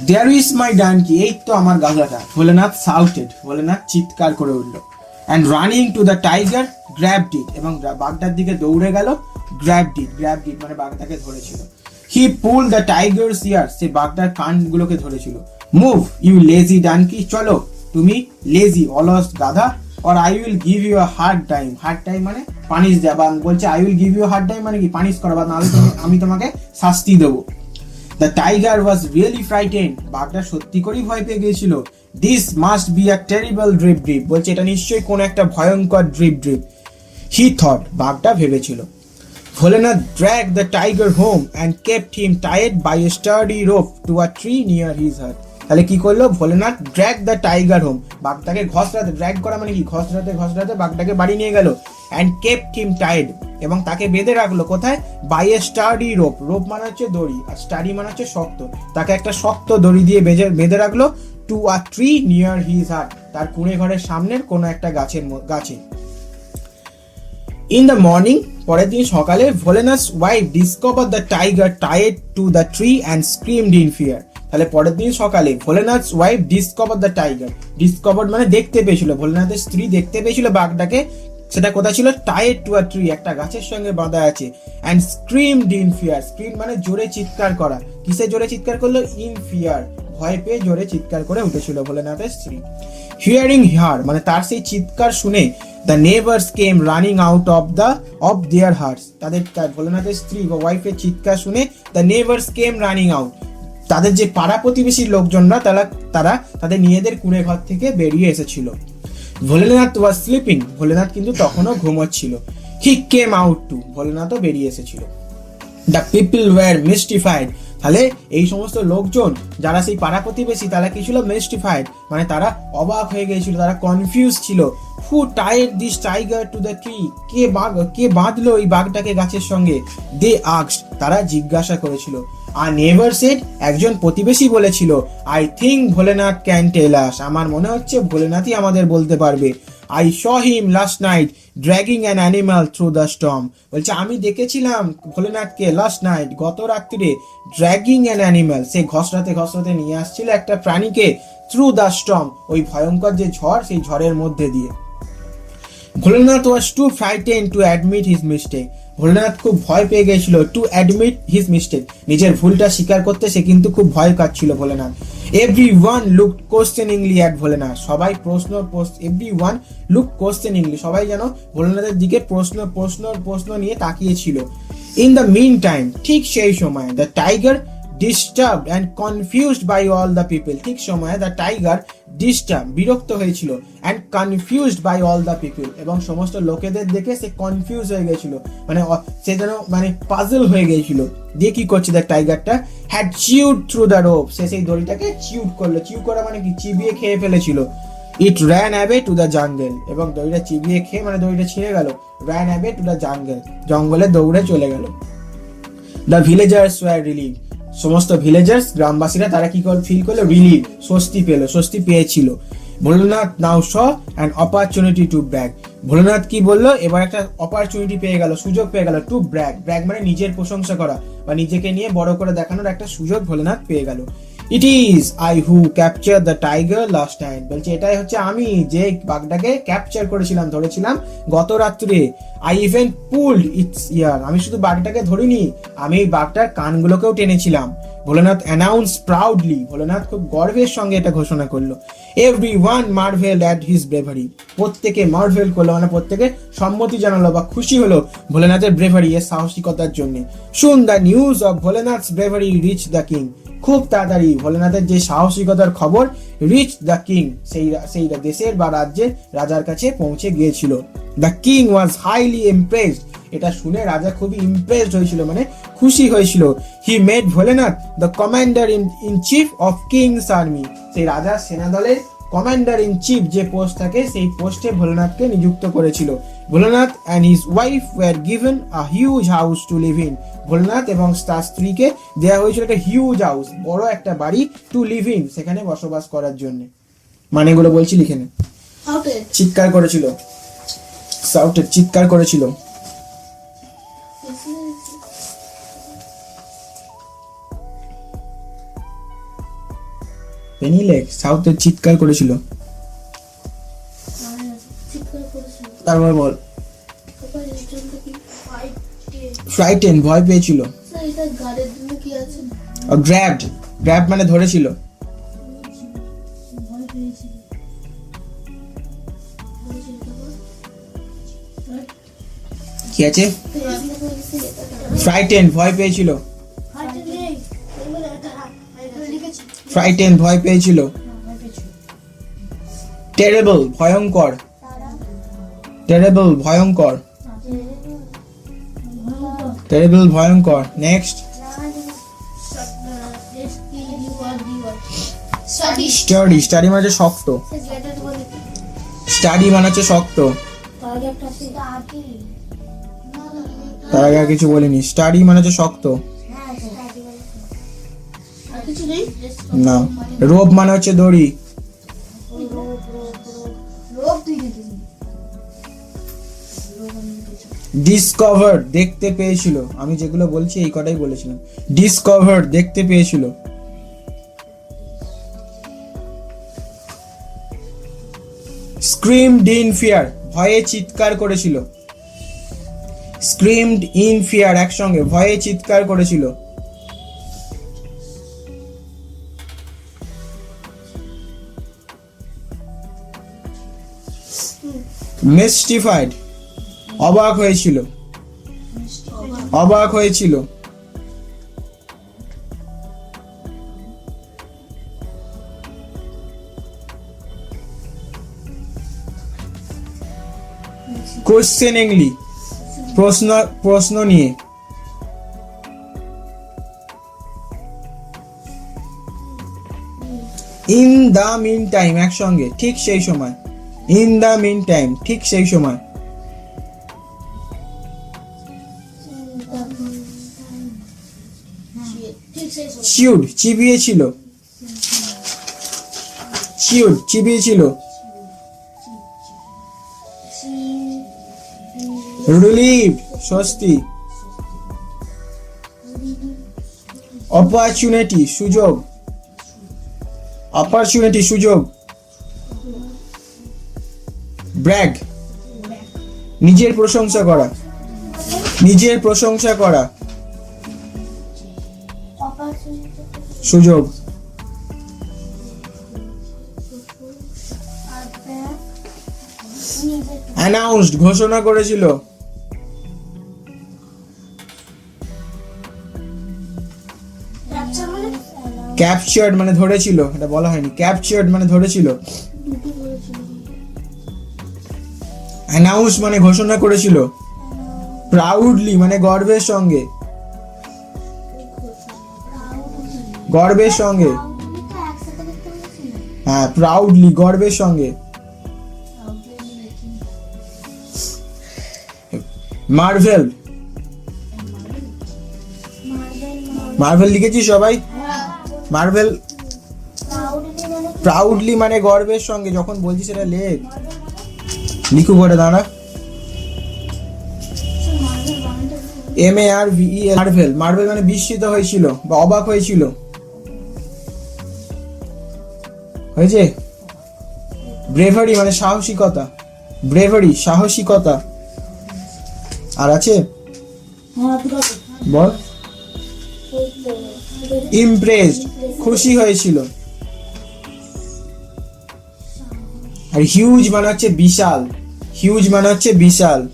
There is my donkey, এই তো আমার গাধাটা, ভোলেনাথ শাউটেড, ভোলেনাথ চিৎকার করে উঠলো। And running to the tiger grabbed it, এবং বাঘটার দিকে দৌড়ে গেল। গ্র্যাবড ইট মানে বাঘটাকে ধরেছিল। হি পুল দ্য টাইগার্স ইয়ার, সে বাঘটার কানগুলোকে ধরেছিল। মুভ ইউ লেজি ডানকি, চলো তুমি লেজি অলস গাধা, or I will give you a hard time, hard time মানে পানিশ দেওয়া, বলছে I will give you a hard time মানে কি পানিশ করা, বা নাহলে আমি তোমাকে শাস্তি দেবো। The tiger was really frightened, বাঘটা সত্যি করেই ভয় পেয়ে গিয়েছিল। This must be a terrible drip, বলছে এটা নিশ্চয়ই কোন একটা ভয়ঙ্কর ড্রিপ। He thought, বাঘটা ভেবেছিল। Bholenath dragged the tiger home and kept him tied by a sturdy rope to a tree near his hut. তাহলে কি করলো Bholenath? Drag the tiger home, বাঘটাকে ঘসড়াতে, ড্র্যাগ করা মানে কি ঘসড়াতে বাঘটাকে বাড়ি নিয়ে গেল। অ্যান্ড কেপ্ট হিম টাইড, এবং তাকে বেঁধে রাখলো কোথায়? By a sturdy rope, rope মানে হচ্ছে দড়ি, আর স্টাডি মানে হচ্ছে শক্ত, তাকে একটা শক্ত দড়ি দিয়ে বেঁধে রাখলো। To a tree near his হাট, তার কুঁড়ে ঘরের সামনের কোনো একটা গাছে। ইন দ্য মর্নিং, পরের দিন সকালে, Bholenath's wife discover the tiger tied to the tree and screamed in fear. তাহলে পরের দিন সকালে Bholenath's wife discover the tiger, discover মানে দেখতে পেয়েছিল, ভোলেনাথের স্ত্রী দেখতে পেয়েছিল বাঘটাকে। সেটা কোথায় ছিল? টাইড টু আ ট্রি, একটা গাছের সঙ্গে বাঁধা আছে। And screamed in fear, scream মানে জোরে চিৎকার করা। কিসে জোরে চিৎকার করলো? ইন ফিয়ার, ভয় পেয়ে জোরে চিৎকার করে উঠেছিল ভোলেনাথের স্ত্রী। হিয়ারিং হার মানে তার সেই চিৎকার শুনে, the neighbours came running out of their huts, তাদের ভোলেনাথের স্ত্রী বা ওয়াইফের চিৎকার শুনে the neighbours came running out, তাদের যে পাড়া প্রতিবেশীর লোকজনরা তারা তাদের নিজেদের কুঁড়ে ঘর থেকে বেরিয়ে এসেছিল। ভোলেনাথ ওয়াজ স্লিপিং, ভোলেনাথ কিন্তু তখনও ঘুমোচ্ছিল। হি কেম আউট টু, ভোলেনাথও বেরিয়ে এসেছিল। দ্য পিপল ওয়ার মিস্টিফাইড, তাহলে এই সমস্ত লোকজন যারা সেই পাড়া প্রতিবেশী, তারা কি ছিল? মিস্টিফাইড মানে তারা অবাক হয়ে গিয়েছিল, তারা কনফিউজ ছিল। Who tied this tiger to the tree, কে বাঁধলো এই বাঘটাকে গাছের সঙ্গে? দে আস্কড, তারা জিজ্ঞাসা করেছিল। আর নেভার সেড, একজন প্রতিবেশী বলেছিল, I think Bholenath can tell us, আমার মনে হচ্ছে ভোলেনাথই আমাদের বলতে পারবে। I saw him last night dragging an animal through the storm, বলছে আমি দেখেছিলাম ভোলেনাথকে লাস্ট নাইট, গত রাত্রিরে, ড্র্যাগিং অ্যান অ্যানিমাল, সে ঘসড়াতে নিয়ে আসছিল একটা প্রাণীকে, থ্রু দ্য স্টর্ম, ওই ভয়ঙ্কর যে ঝড়, সেই ঝড়ের মধ্যে দিয়ে। Bholenath was too frightened to admit his mistake, Bholenath খুব ভয় পেয়ে গেছিল। টু অ্যাডমিট হিজ মিস্টেক, নিজের ভুলটা স্বীকার করতে সে কিন্তু খুব ভয় পাচ্ছিল Bholenath. Everyone looked questioningly at Bholenath, সবাই এভরিওয়ান লুকড কোশ্চেনিংলি, সবাই যেন ভোলেনাথের দিকে প্রশ্ন নিয়ে তাকিয়েছিল। ইন দ্য মিন টাইম, ঠিক সেই সময়, the tiger disturbed and confused by all the people, ঠিক সময়ে দ্য টাইগার ডিস্টার্ব, বিরক্ত হয়েছিল, and confused by all the people, এবং সমস্ত লোকেদের দেখে সে কনফিউজ হয়ে গেছিল, মানে সে যেন মানে পাজল হয়ে গিয়েছিল। দিয়ে কি করছে দ্য টাইগারটা? Had chewed through the rope, সে সেই দড়িটাকে চিউড করলো, চিউ করা মানে কি? চিবিয়ে খেয়ে ফেলেছিল। It ran away to the jungle, এবং দড়িটা চিবিয়ে খেয়ে মানে দড়িটা ছিঁড়ে গেল। Ran away to the jungle, জঙ্গলে দৌড়ে চলে গেল। দ্য ভিলেজার্স ওয়্যার রিলিভ, সমস্ত ভিলেজার্স, গ্রামবাসীরা, তারা কি ফিল করলো? রিলিভ, স্বস্তি পেয়েছিল। Bholenath now saw an opportunity to brag, Bholenath কি বললো? এবার একটা অপরচুনিটি পেয়ে গেল, সুযোগ পেয়ে গেল। টু ব্র্যাগ মানে নিজের প্রশংসা করা বা নিজেকে নিয়ে বড় করে দেখানোর একটা সুযোগ ভোলেনাথ পেয়ে গেল। It is I who capture the tiger last night, বলছে এটাই হচ্ছে আমি যে বাঘটাকে ক্যাপচার করেছিলাম, ধরেছিলাম গত রাত্রে। আই ইভেন পুলড ইটস ইয়ার, আমি শুধু বাঘটাকে ধরিনি, আমি এই বাঘটার কানগুলোকেও টেনেছিলাম। ভোলেনাথ অ্যানাউন্স প্রাউডলি, ভোলেনাথ খুব গর্বের সঙ্গে এটা ঘোষণা করলো। Everyone marvelled at his bravery, প্রত্যেকে মার্ভেল করলো মানে প্রত্যেকে সম্মতি জানালো বা খুশি হলো ভোলেনাথের ব্রেভারি, এর সাহসিকতার জন্য। Soon the news of Bholenath's bravery reach the king, খুব তাড়াতাড়ি ভোলেনাথের যে সাহসিকতার খবর, রিচ দ্য কিং, সেই দেশের বা রাজ্যের রাজার কাছে পৌঁছে গিয়েছিল। The king was highly impressed, এটা শুনে রাজা খুবই ইমপ্রেসড হয়েছিল মানে খুশি হয়েছিল। He made Bholenath the commander in chief of king's army, সেই রাজার সেনাদলের কমান্ডার ইন চিফ যে পোস্ট থাকে, সেই পোস্টে ভোলেনাথকে নিযুক্ত করেছিল। Bholenath and his wife were given a huge house to live in, Bholenath এবং তার স্ত্রীকে দেওয়া হয়েছিল একটা হিউজ হাউস, বড় একটা বাড়ি, টু লিভ ইন, সেখানে বসবাস করার জন্য। মানেগুলো বলছি লিখে নে। চিৎকার করেছিল। পেনিলেক সাউথের চিৎকার করেছিল। তারপর বল। ফ্রাইটেন ভয় পেয়েছিল। গ্র্যাবড, গ্র্যাব মানে ধরেছিল। কি আছে? ফ্রাইটেন ভয় পেয়েছিল। ফ্রাইটেন ভয় পেয়েছিল। টেরেবল ভয়ঙ্কর। টেরেবল ভয়ঙ্কর। টেরেবল ভয়ঙ্কর। নেক্সট। স্টাডি, স্টাডি মানে হচ্ছে শক্ত। স্টাডি মানে হচ্ছে শক্ত। তার আগে আর কিছু বলিনি। স্টাডি মানে হচ্ছে শক্ত। না। রোপ মানে হচ্ছে দড়ি। ডিসকভার দেখতে পেয়েছিল। আমি যেগুলো বলছি এই কটাই বলেছিলাম। ডিসকভার দেখতে পেয়েছিল। স্ক্রিমড ইন ফিয়ার ভয়ে চিৎকার করেছিল। স্ক্রিমড ইন ফিয়ার একসঙ্গে ভয়ে চিৎকার করেছিল। মিস্টিফাইড অবাক হয়েছিল। অবাক হয়েছিল। কোশ্চেনিংলি প্রশ্ন, প্রশ্ন নিয়ে। ইন দা মিন টাইম একসঙ্গে ঠিক সেই সময়। ইন দা মিন টাইম ঠিক সেই সময়। চিউড চিবিয়েছিল। চিউড চিবিয়েছিল। রিলিভ স্বস্তি। অপরচুনিটি সুযোগ। অপরচুনিটি সুযোগ। ব্র্যাগ নিজের প্রশংসা করা। নিজের প্রশংসা করা। সুযোগ। অ্যানাউন্সড ঘোষণা করেছিল। ক্যাপচার্ড মানে ধরেছিল, এটা বলা হয়নি। ক্যাপচার্ড মানে ধরেছিল। অ্যানাউন্স মানে ঘোষণা করেছিল। প্রাউডলি মানে গর্বের সঙ্গে। গর্বের সঙ্গে। হ্যাঁ, প্রাউডলি গর্বের সঙ্গে। মার্ভেল। মার্ভেল লিখেছি সবাই? মার্ভেল প্রাউডলি মানে গর্বের সঙ্গে। যখন বলছি সেটা লেখ, লিখু করে দাঁড়া। MARVEL Marvel. মার্ভেল মানে বিস্মিত হয়েছিল বা অবাক হয়েছিল। হয়েছে? ব্রেভারি মানে সাহসিকতা। ব্রেভারি সাহসিকতা। আর আছে? বল। ইমপ্রেসড খুশি হয়েছিল। আর হিউজ মানে হচ্ছে বিশাল। হিউজ মানে হচ্ছে বিশাল।